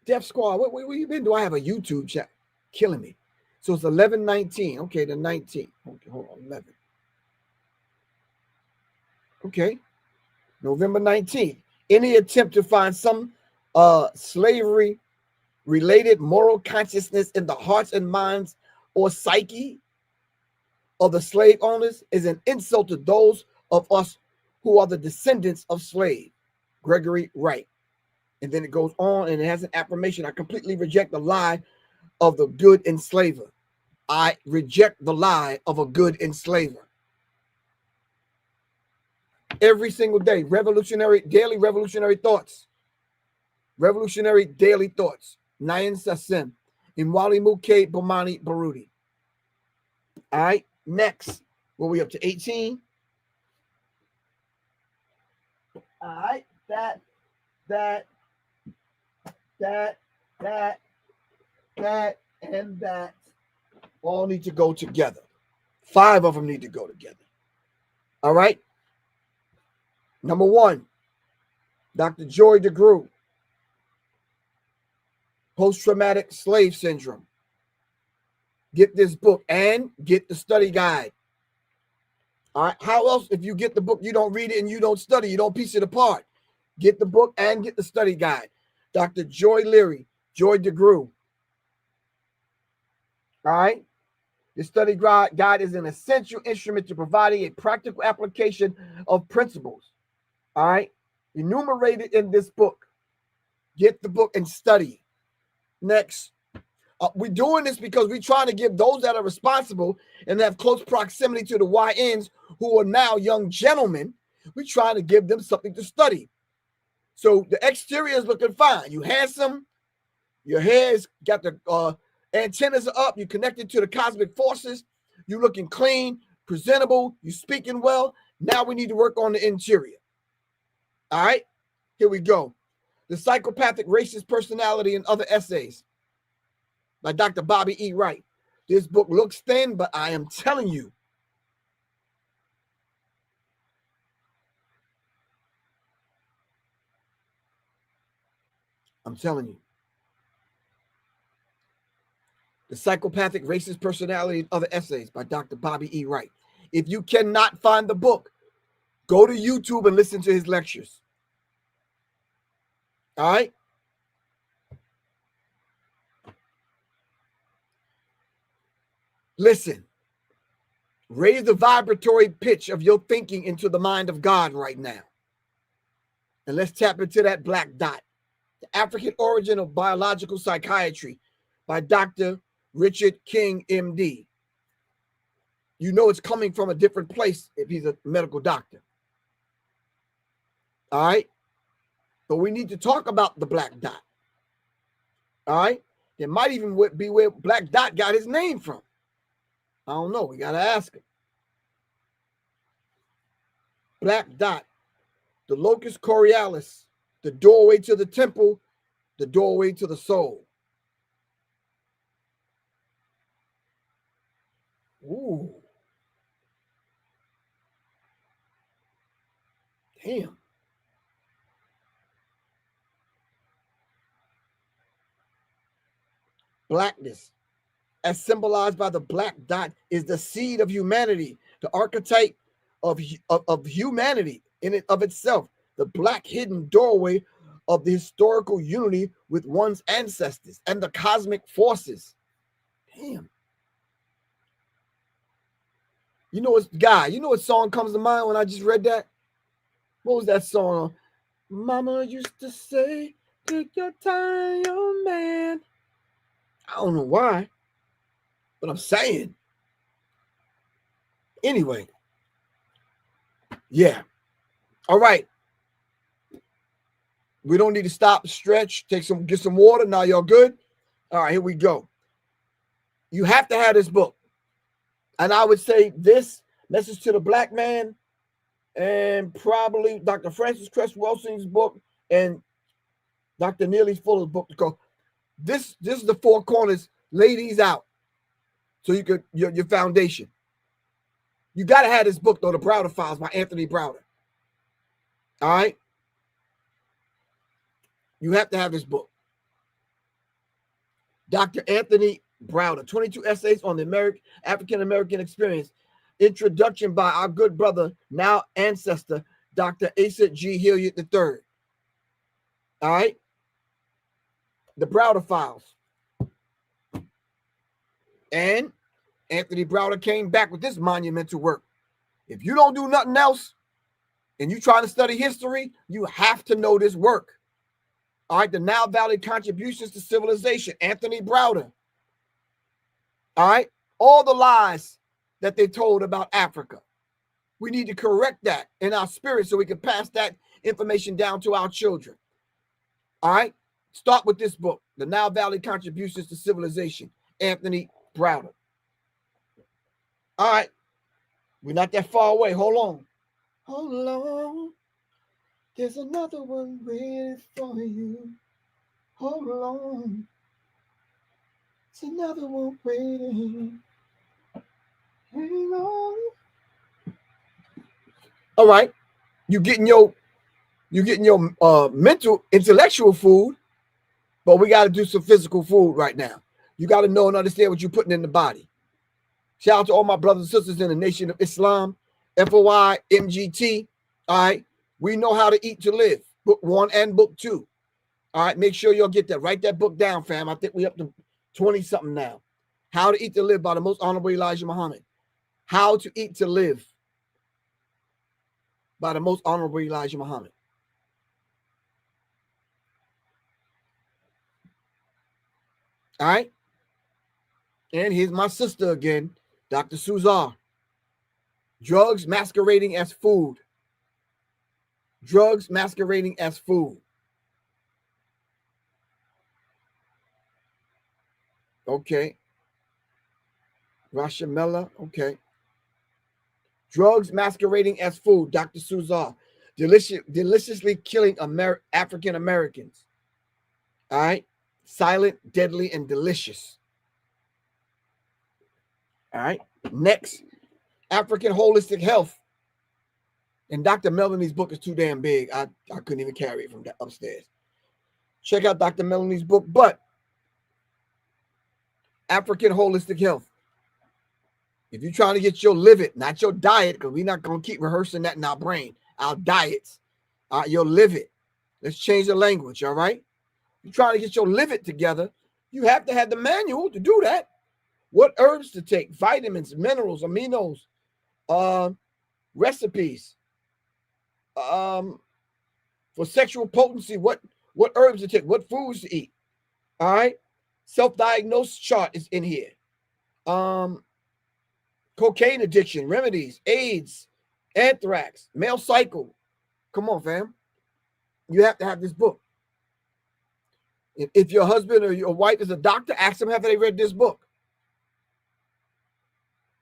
[SPEAKER 1] Death Squad. Where you been? Do I have a YouTube channel? Killing me. So it's 11/19. Okay, the 19th. Okay, hold on. 11. Okay. November 19th. Any attempt to find some slavery related moral consciousness in the hearts and minds or psyche of the slave owners is an insult to those of us who are the descendants of slaves. Gregory Wright. And then it goes on and it has an affirmation. I completely reject the lie of the good enslaver. I reject the lie of a good enslaver. Every single day, daily revolutionary thoughts. Revolutionary daily thoughts. Nayan Sassim. Imwali Muke Bomani Baruti. All right, next. What are we up to? 18? All right, that, and that all need to go together. 5 of them need to go together. All right. Number 1, Dr. Joy DeGruy, Post-Traumatic Slave Syndrome. Get this book and get the study guide. All right. How else, if you get the book, you don't read it and you don't study, you don't piece it apart. Get the book and get the study guide. Dr. Joy DeGruy. All right. The study guide is an essential instrument to providing a practical application of principles. All right. Enumerated in this book. Get the book and study. Next. We're doing this because we're trying to give those that are responsible and have close proximity to the YNs who are now young gentlemen, we're trying to give them something to study. So the exterior is looking fine. You handsome, your hair's got the antennas are up, you connected to the cosmic forces, you looking clean, presentable, you speaking well. Now we need to work on the interior. All right, here we go. The Psychopathic Racist Personality and Other Essays by Dr. Bobby E. Wright. This book looks thin, but I am telling you, The Psychopathic Racist Personality and Other Essays by Dr. Bobby E. Wright. If you cannot find the book, go to YouTube and listen to his lectures. All right? Listen. Raise the vibratory pitch of your thinking into the mind of God right now. And let's tap into that black dot. The African Origin of Biological Psychiatry by Dr. Richard King, MD. You know it's coming from a different place if he's a medical doctor. All right? But we need to talk about the black dot. All right? It might even be where Black Dot got his name from. I don't know. We got to ask him. Black Dot, the locus coeruleus, the doorway to the temple, the doorway to the soul. Ooh. Damn. Blackness, as symbolized by the black dot, is the seed of humanity, the archetype of humanity in it of itself, the black hidden doorway of the historical unity with one's ancestors and the cosmic forces. Damn. You know what song comes to mind when I just read that? What was that song? Mama used to say, take your time, young man. I don't know why, but I'm saying. Anyway. Yeah. All right. We don't need to stop, stretch, get some water. Now y'all good? All right, here we go. You have to have this book. And I would say this Message to the Black Man and probably Dr. Francis Cress Welsing's book and Dr. Neely Fuller's book. This is the four corners. Lay these out so you could your foundation. You got to have this book, though, The Browder Files by Anthony Browder. All right? You have to have this book. Dr. Anthony Browder, 22 essays on the African-American experience. Introduction by our good brother, now ancestor, Dr. Asa G. Hilliard III. All right? The Browder Files. And Anthony Browder came back with this monumental work. If you don't do nothing else and you try to study history, you have to know this work. All right, the Nile Valley Contributions to Civilization, Anthony Browder. All right, all the lies that they told about Africa. We need to correct that in our spirit so we can pass that information down to our children. All right, start with this book, The Nile Valley Contributions to Civilization, Anthony Browder. All right, we're not that far away. Hold on. Hold on. There's another one waiting for you. Hold on. There's another one waiting. Hang on. All right. You getting your mental, intellectual food, but we got to do some physical food right now. You got to know and understand what you're putting in the body. Shout out to all my brothers and sisters in the Nation of Islam, FOI, MGT. All right. We know how to eat to live. Book 1 and book 2. All right. Make sure you'll get that. Write that book down, fam. I think we're up to 20-something now. How to Eat to Live by the Most Honorable Elijah Muhammad. How to Eat to Live by the Most Honorable Elijah Muhammad. All right. And here's my sister again, Dr. Suzar. Drugs masquerading as food. Drugs masquerading as food. Okay. Rashamela. Okay. Drugs masquerading as food. Dr. Suzar. Deliciously killing African Americans. All right. Silent, deadly, and delicious. All right. Next, African Holistic Health. And Dr. Melanie's book is too damn big. I couldn't even carry it from upstairs. Check out Dr. Melanie's book. But African Holistic Health. If you're trying to get your livid, not your diet, because we're not going to keep rehearsing that in our brain, our diets, your livid. Let's change the language, all right? You're trying to get your livid together, you have to have the manual to do that. What herbs to take, vitamins, minerals, aminos, recipes, for sexual potency, what herbs to take, what foods to eat, all right? Self-diagnosis chart is in here. Cocaine addiction, remedies, AIDS, anthrax, male cycle. Come on, fam. You have to have this book. If your husband or your wife is a doctor, ask them have they read this book.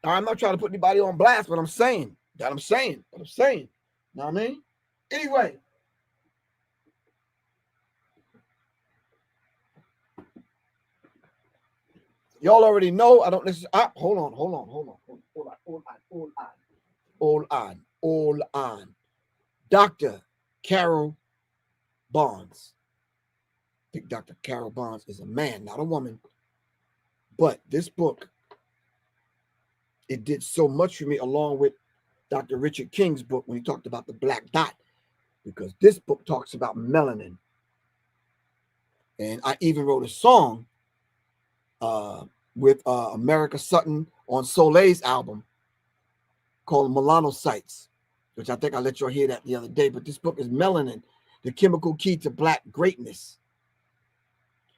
[SPEAKER 1] Now, I'm not trying to put anybody on blast, but I'm saying. You know what I mean? Anyway. Y'all already know. I don't necessarily. Hold on. Dr. Carol Barnes. I think Dr. Carol Barnes is a man, not a woman. But this book, it did so much for me, along with Dr. Richard King's book when he talked about the black dot, because this book talks about melanin. And I even wrote a song with America Sutton on Soleil's album called Melanocytes, which I think I let y'all hear that the other day. But this book is Melanin, the chemical key to black greatness.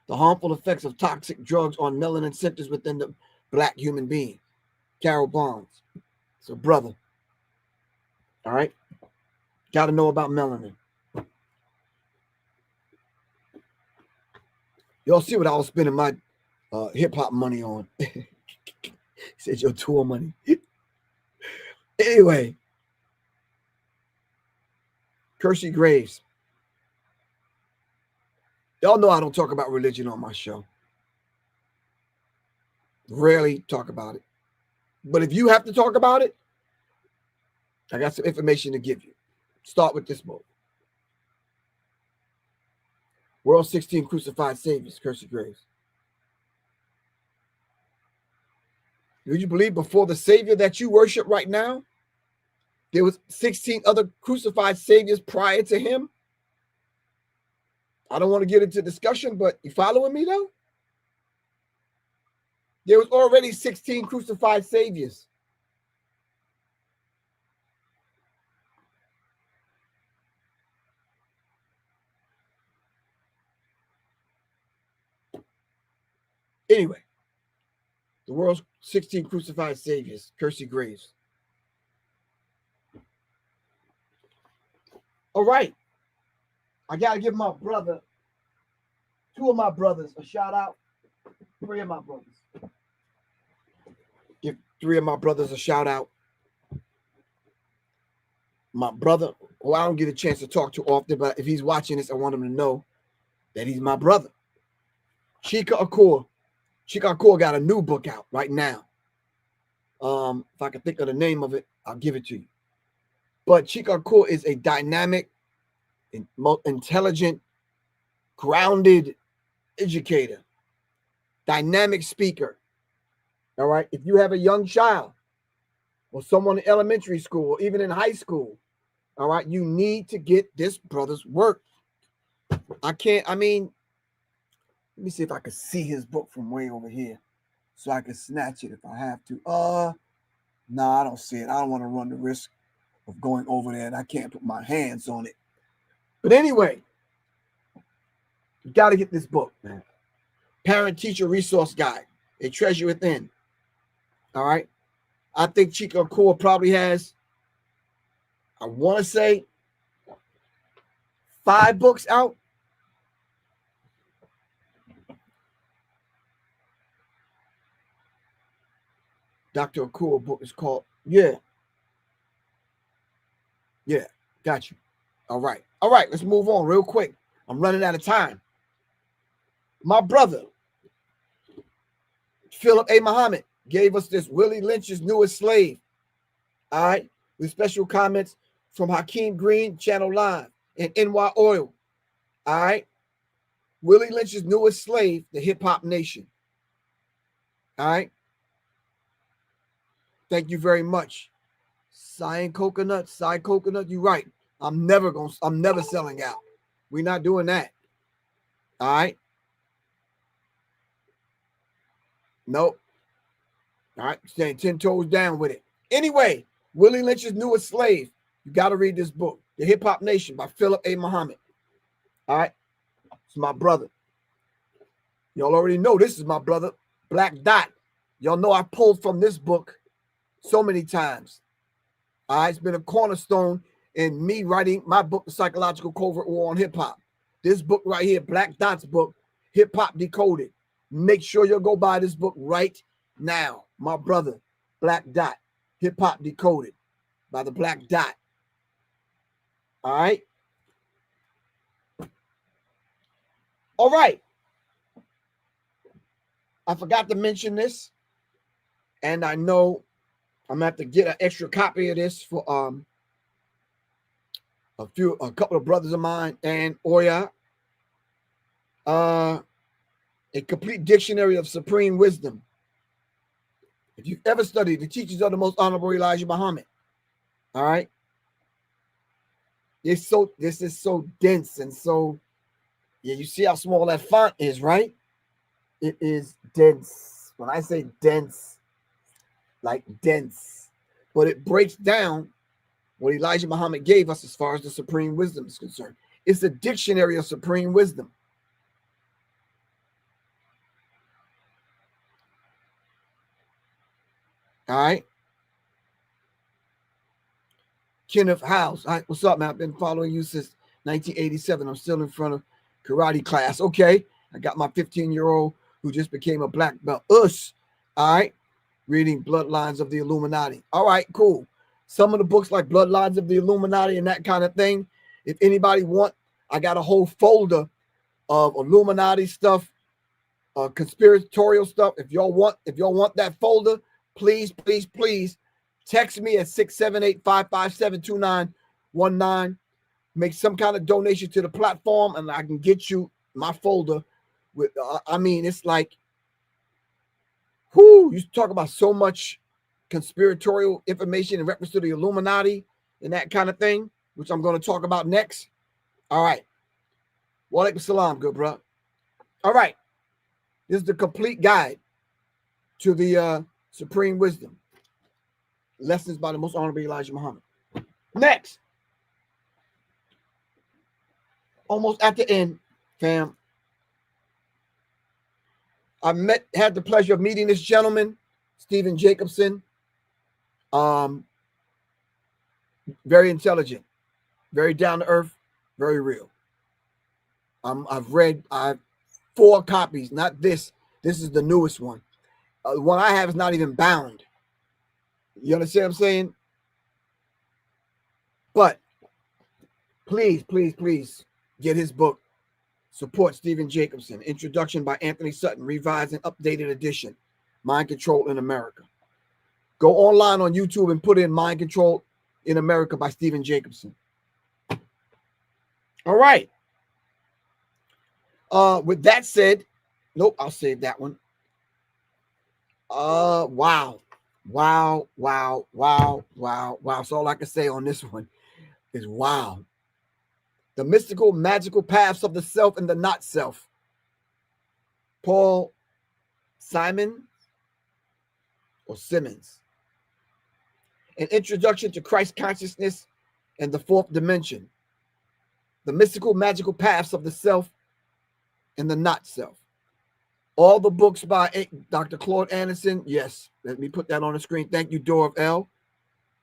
[SPEAKER 1] The harmful effects of toxic drugs on melanin centers within the black human being. Carol Barnes. It's a brother. All right? Got to know about melanin. Y'all see what I was spending my hip-hop money on. Said your tour money. Anyway. Kersey Graves. Y'all know I don't talk about religion on my show. Rarely talk about it. But if you have to talk about it, I got some information to give you. Start with this book. World 16 Crucified Saviors, Kersey Graves. Do you believe before the Savior that you worship right now, there was 16 other crucified saviors prior to him? I don't want to get into discussion, but you following me though? There was already 16 crucified saviors. Anyway, the world's 16 crucified saviors, Kersey Graves. All right. I got to give my brother, two of my brothers, a shout out. Three of my brothers. Give three of my brothers a shout out. My brother, who I don't get a chance to talk to often, but if he's watching this, I want him to know that he's my brother. Chika Akor. Chika Akor got a new book out right now. If I can think of the name of it, I'll give it to you. But Chika Akor is a dynamic, intelligent, grounded educator, dynamic speaker. All right. If you have a young child or someone in elementary school or even in high school, all right, you need to get this brother's work. Let me see if I can see his book from way over here so I can snatch it if I have to. No, I don't see it. I don't want to run the risk of going over there and I can't put my hands on it. But anyway, you got to get this book, man. Parent Teacher Resource Guide. a treasure within. All right. I think Chico Core probably has, I want to say, 5 books out. Dr. Akua book is called, yeah. Yeah, got you. All right. All right, let's move on real quick. I'm running out of time. My brother, Philip A. Muhammad, gave us this Willie Lynch's Newest Slave. All right, with special comments from Hakeem Green, Channel Live, and NY Oil. All right, Willie Lynch's Newest Slave, the Hip Hop Nation. All right, thank you very much. Cyan Coconut, you're right. I'm never selling out. We're not doing that. All right. Nope. All right, staying 10 toes down with it. Anyway, Willie Lynch's Newest Slave. You got to read this book, The Hip Hop Nation by Philip A. Muhammad. All right, it's my brother. Y'all already know this is my brother, Black Dot. Y'all know I pulled from this book so many times. All right, it's been a cornerstone in me writing my book, The Psychological Covert War on Hip Hop. This book right here, Black Dot's book, Hip Hop Decoded. Make sure you'll go buy this book right now. My brother, Black Dot, Hip Hop Decoded by the Black Dot. All right. All right. I forgot to mention this, and I know I'm gonna have to get an extra copy of this for a couple of brothers of mine and Oya. A complete dictionary of supreme wisdom. If you've ever studied the teachings of the most honorable Elijah Muhammad, all right. This is so dense and so, yeah, you see how small that font is, right? It is dense. When I say dense, like dense, but it breaks down what Elijah Muhammad gave us as far as the supreme wisdom is concerned. It's a dictionary of supreme wisdom. All right. Kenneth House. All right, what's up, man? I've been following you since 1987. I'm still in front of karate class. Okay. I got my 15-year-old who just became a black belt. Us. All right. Reading Bloodlines of the Illuminati. All right, cool. Some of the books like Bloodlines of the Illuminati and that kind of thing. If anybody want, I got a whole folder of Illuminati stuff, conspiratorial stuff. If y'all want that folder, please text me at 678-557-2919. Make some kind of donation to the platform, and I can get you my folder. With I mean, it's like, you talk about so much conspiratorial information in reference to the Illuminati and that kind of thing, which I'm going to talk about next. All right. Wa alaikum salam, good bro. All right. This is the complete guide to the supreme wisdom. Lessons by the most honorable Elijah Muhammad. Next. Almost at the end, fam. I had the pleasure of meeting this gentleman, Stephen Jacobson. Very intelligent, very down to earth, very real. I've read 4 copies, not this. This is the newest one. The one I have is not even bound. You understand what I'm saying? But please get his book. Support Stephen Jacobson. Introduction by Anthony Sutton. Revised and updated edition. Mind Control in America. Go online on YouTube and put in Mind Control in America by Stephen Jacobson. All right. With that said, nope, I'll save that one. Wow. So all I can say on this one is wow. The mystical, magical paths of the self and the not self. Paul Simon or Simmons. An introduction to Christ consciousness and the 4th dimension. The mystical, magical paths of the self and the not self. All the books by Dr. Claude Anderson. Yes, let me put that on the screen. Thank you, Door of L.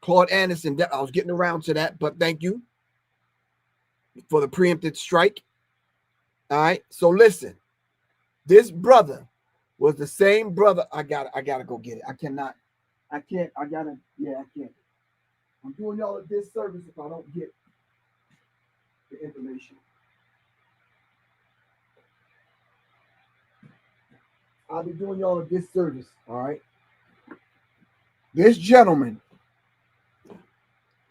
[SPEAKER 1] Claude Anderson. I was getting around to that, but thank you for the preempted strike. All right. So listen, this brother was the same brother. I gotta go get it. I can't. I can't. I'm doing y'all a disservice if I don't get the information. I'll be doing y'all a disservice. All right. This gentleman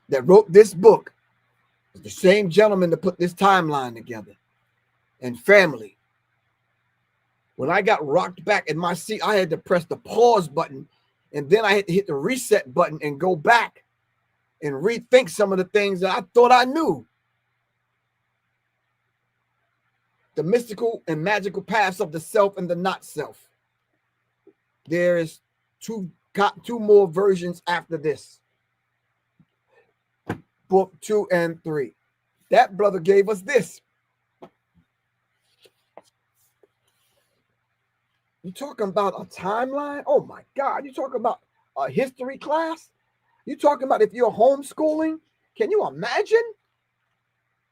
[SPEAKER 1] that wrote this book is the same gentleman that put this timeline together. And family, when I got rocked back in my seat, I had to press the pause button, and then I had to hit the reset button and go back and rethink some of the things that I thought I knew. The mystical and magical paths of the self and the not self. There is two more versions after this. Book 2 and 3. That brother gave us this. You talking about a timeline? Oh my God. You talking about a history class? You talking about if you're homeschooling? Can you imagine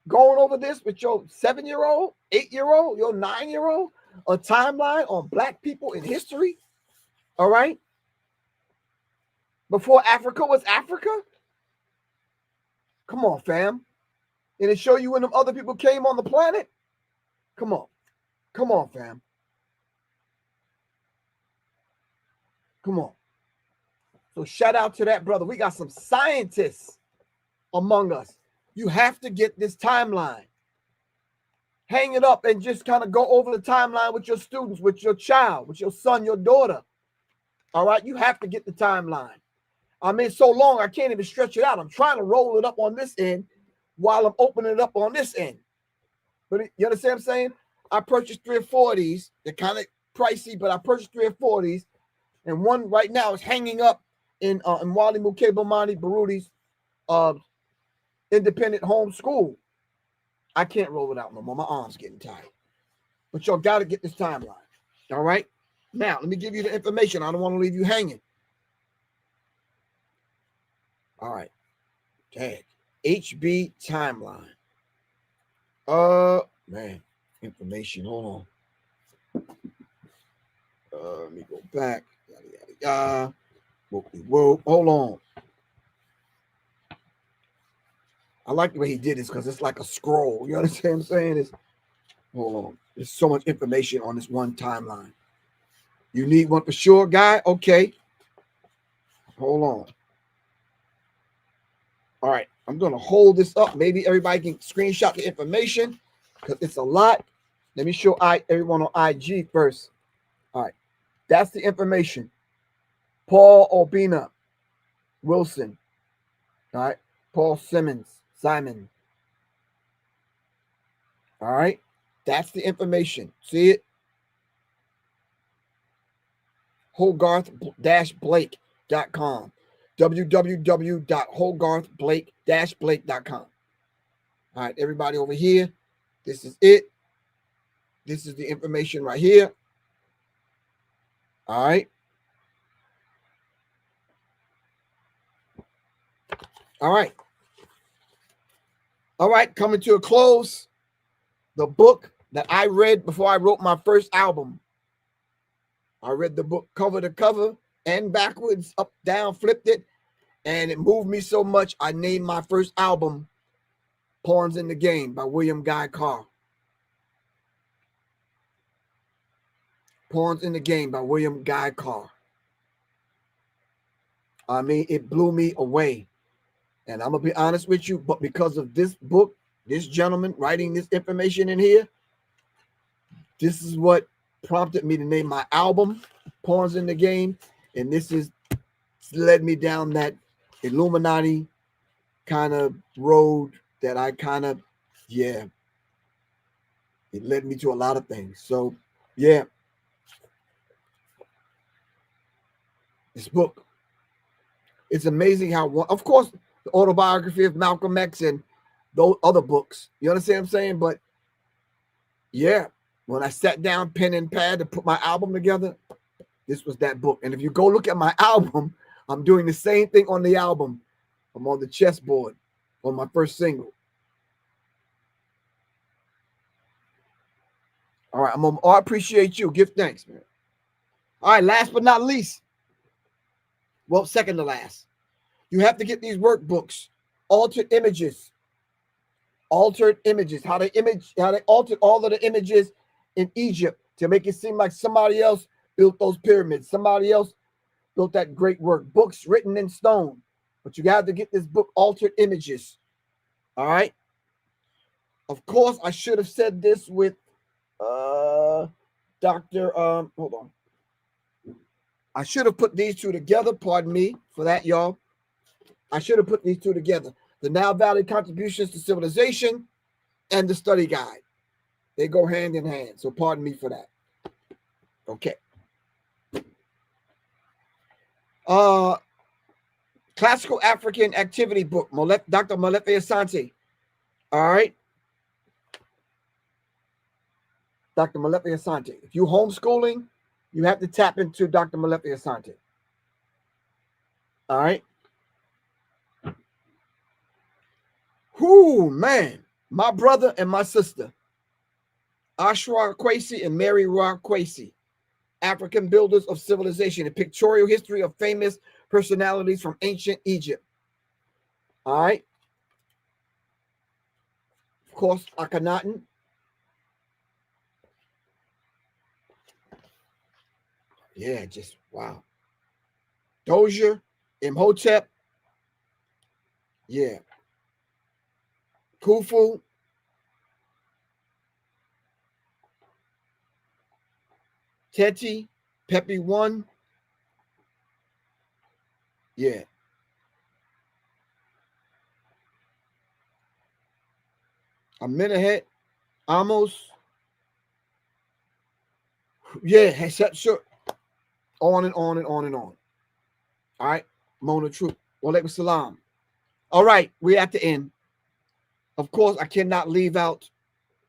[SPEAKER 1] going over this with your 7-year-old, 8-year-old, your 9-year-old? A timeline on Black people in history? All right? Before Africa was Africa? Come on, fam. And it show you when them other people came on the planet? Come on. Come on, fam. Come on. So shout out to that brother. We got some scientists among us. You have to get this timeline. Hang it up and just kind of go over the timeline with your students, with your child, with your son, your daughter. All right? You have to get the timeline. I mean, so long, I can't even stretch it out. I'm trying to roll it up on this end while I'm opening it up on this end. But you understand what I'm saying? I purchased 3 or 4 of these. They're kind of pricey, but I purchased 3 or 4 of these. And one right now is hanging up in Wally Mukebomani Baruti's independent home school. I can't roll it out no more. My arm's getting tired. But y'all got to get this timeline. All right? Now, let me give you the information. I don't want to leave you hanging. All right. Tag. HB timeline. Man. Information. Hold on. Let me go back. Whoa. Hold on. I like the way he did this because it's like a scroll. You understand what I'm saying? Hold on. There's so much information on this one timeline. You need one for sure, guy? Okay. Hold on. All right. I'm going to hold this up. Maybe everybody can screenshot the information because it's a lot. Let me show everyone on IG first. All right. That's the information. Paul Albina Wilson. All right. Paul Simon. All right. That's the information. See it? Hogarth-Blake.com. www.hogarth-blake.com. All right, everybody over here. This is it. This is the information right here. All right. All right. All right, coming to a close. The book that I read before I wrote my first album. I read the book cover to cover and backwards, up, down, flipped it, and it moved me so much, I named my first album Pawns in the Game by William Guy Carr. Pawns in the Game by William Guy Carr. I mean, it blew me away. And I'm going to be honest with you, but because of this book, this gentleman writing this information in here, this is what prompted me to name my album Pawns in the Game. And this is led me down that Illuminati kind of road that I kind of, it led me to a lot of things. So, this book, it's amazing how, of course, the autobiography of Malcolm X and those other books, you understand what I'm saying? But When I sat down, pen and pad, to put my album together, this was that book. And if you go look at my album, I'm doing the same thing on the album. I'm on the chessboard on my first single. All right, I appreciate you. Give thanks, man. All right, last but not least. Well, second to last. You have to get these workbooks, altered images. Altered images, how they altered all of the images in Egypt to make it seem like somebody else built those pyramids. Somebody else built that great work. Books written in stone. But you got to get this book, Altered Images. All right. Of course, I should have said this with Dr. Hold on. I should have put these two together. Pardon me for that, y'all. I should have put these two together. The Nile Valley Contributions to Civilization and the Study Guide. They go hand in hand. So pardon me for that. Okay. Classical African Activity Book, Dr. Molefe Asante. All right. Dr. Molefe Asante. If you're homeschooling, you have to tap into Dr. Molefe Asante. All right. Whoo, man. My brother and my sister, Ashra Kwesi and Mary Ra Kwesi, African Builders of Civilization, a pictorial history of famous personalities from ancient Egypt. All right. Of course, Akhenaten. Yeah, just wow. Dozier, Imhotep. Yeah. Khufu. Teti, Pepi One. Yeah. Amenemhet, Amos. Yeah, sure. On and on and on and on. All right. Mona Troop. Walaikum salam. All right. We're at the end. Of course, I cannot leave out.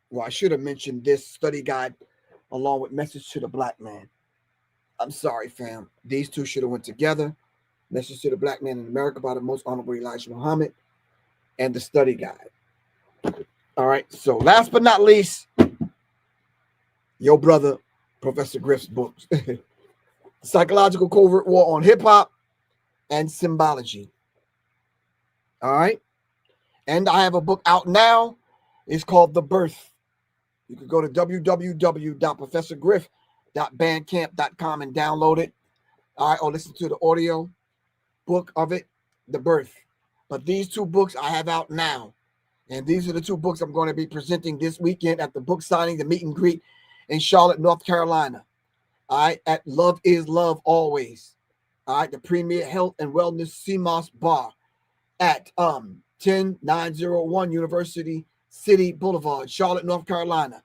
[SPEAKER 1] Well, I should have mentioned this study guide along with Message to the Black Man. I'm sorry, fam. These two should have went together. Message to the Black Man in America by the Most Honorable Elijah Muhammad and the study guide. All right. So last but not least, your brother, Professor Griff's books. Psychological Covert War on Hip Hop and Symbology. All right. And I have a book out now. It's called The Birth. You can go to www.professorgriff.bandcamp.com and download it. All right. Or listen to the audio book of it, The Birth. But these two books I have out now. And these are the two books I'm going to be presenting this weekend at the book signing, the meet and greet in Charlotte, North Carolina. All right. At Love is Love Always. All right. The Premier Health and Wellness CMOS Bar at 10901 University City Boulevard, Charlotte, North Carolina.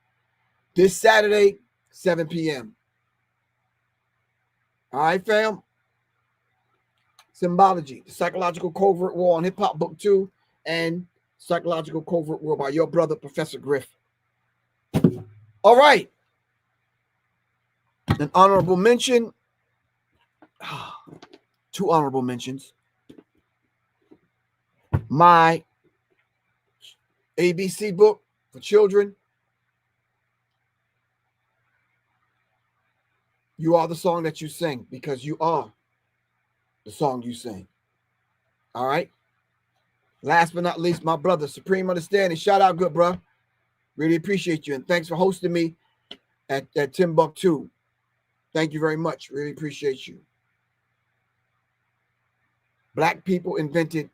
[SPEAKER 1] This Saturday, 7 p.m. All right, fam. Symbology, the Psychological Covert War on Hip Hop, Book 2, and Psychological Covert War by your brother, Professor Griff. All right. An honorable mention. Two honorable mentions. My ABC book for children. You are the song that you sing because you are the song you sing. All right. Last but not least, my brother, Supreme Understanding. Shout out, good bro. Really appreciate you. And thanks for hosting me at Timbuktu. Thank you very much. Really appreciate you. Black people invented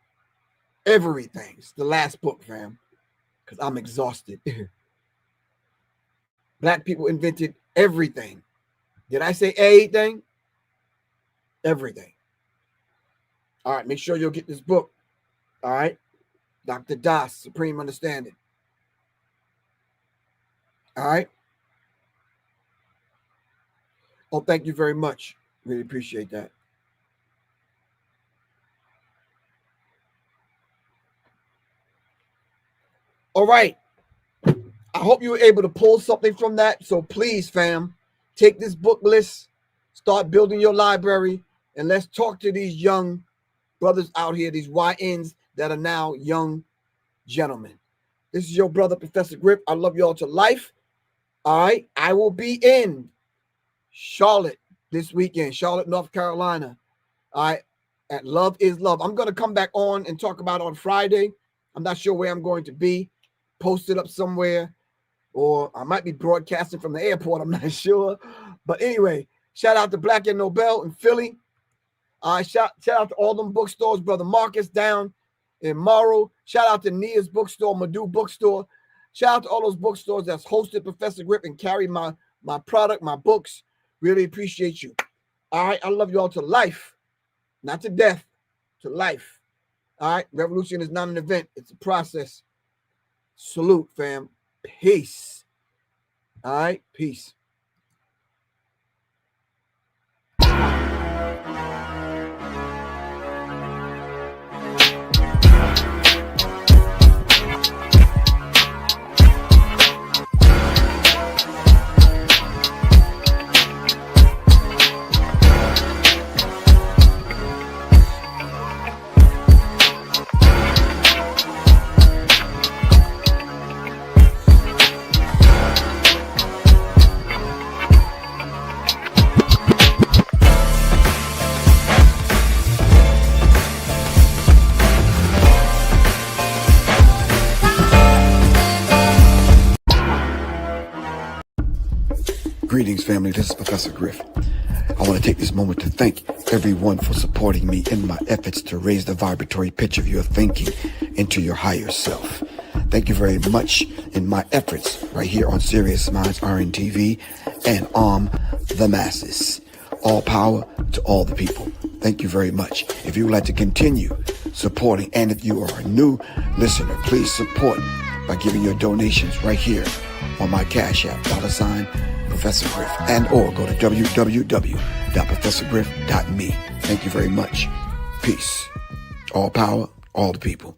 [SPEAKER 1] everything. It's the last book, fam, because I'm exhausted. Black people invented everything. Did I say anything? Everything. All right, make sure you'll get this book. All right. Dr. Das, Supreme Understanding. All right. Oh, thank you very much. Really appreciate that. All right. I hope you were able to pull something from that. So please, fam, take this book list, start building your library, and let's talk to these young brothers out here, these YNs that are now young gentlemen. This is your brother, Professor Griff. I love y'all to life. All right. I will be in Charlotte this weekend, Charlotte, North Carolina. All right. At Love is Love. I'm going to come back on and talk about on Friday. I'm not sure where I'm going to be. Posted up somewhere, or I might be broadcasting from the airport. I'm not sure. But anyway, shout out to Black and Nobel in Philly. Shout out to all them bookstores, Brother Marcus down in Morrow. Shout out to Nia's bookstore, Madu bookstore. Shout out to all those bookstores that's hosted Professor Griff and carry my product, my books. Really appreciate you. All right. I love you all to life. Not to death, to life. All right. Revolution is not an event. It's a process. Salute, fam. Peace. All right. Peace. Greetings, family. This is Professor Griff. I want to take this moment to thank everyone for supporting me in my efforts to raise the vibratory pitch of your thinking into your higher self. Thank you very much in my efforts right here on Serious Minds RNTV and Arm the Masses. All power to all the people. Thank you very much. If you would like to continue supporting, and if you are a new listener, please support by giving your donations right here on my Cash App, $ Professor Griff, and or go to www.professorgriff.me. Thank you very much. Peace. All power, all the people.